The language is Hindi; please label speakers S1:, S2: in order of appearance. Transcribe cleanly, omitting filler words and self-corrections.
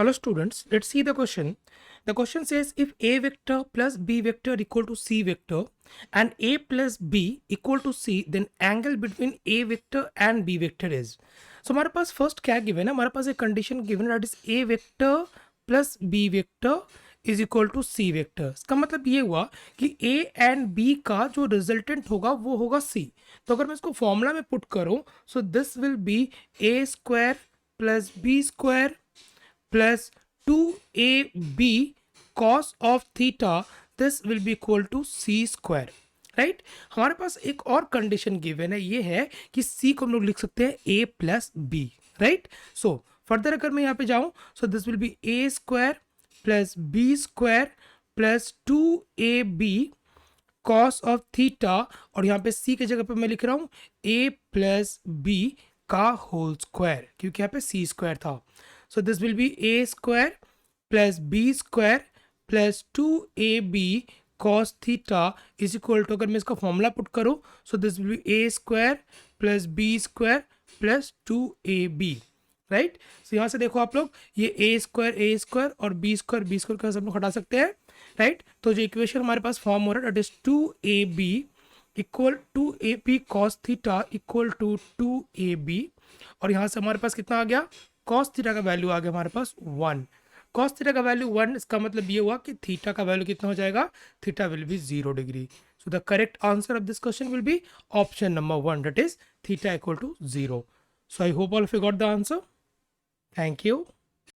S1: Hello students, let's see the question. The question says if a vector plus b vector equal to c vector and a plus b equal to c, then angle between a vector and b vector is. So हमारे पास फर्स्ट क्या गिवन है, हमारे पास एक कंडीशन गिवन है that is a vector plus b vector is equal to c vector. इसका मतलब ये हुआ कि a एंड b का जो रिजल्टेंट होगा वो होगा c. तो अगर मैं इसको फॉर्मूला में पुट करूं, सो this will be a square plus b square plus 2ab cos of theta, this will be equal to c square. Right हमारे पास एक और कंडीशन गिवन है, ये है कि c को हम लोग लिख सकते हैं a plus b. Right so further अगर मैं यहाँ पे जाऊं, so this will be a square plus b square plus 2ab cos of theta, और यहाँ पे c की जगह पे मैं लिख रहा हूँ a प्लस बी का होल स्क्वायर, क्योंकि यहाँ पे c स्क्वायर था. So this will be a square plus b square plus 2ab cos theta is equal to, अगर मैं इसका फॉर्मूला पुट करूं, so this will be a square plus b square plus 2ab. Right so यहाँ से देखो आप लोग, ये a स्क्वायर और b स्क्वायर का सब लोग हटा सकते हैं. राइट तो जो इक्वेशन हमारे पास फॉर्म हो रहा है that is 2ab equal 2ab cos theta equal to 2ab, और यहाँ से हमारे पास कितना आ गया, cos थीटा का वैल्यू आ गया हमारे पास 1. cos थीटा का वैल्यू 1, इसका मतलब ये हुआ कि थीटा का वैल्यू कितना हो जाएगा, theta will be 0 degree. So the correct answer of this question will be option number 1, that is theta equal to 0. So I hope all of you got the answer. Thank you.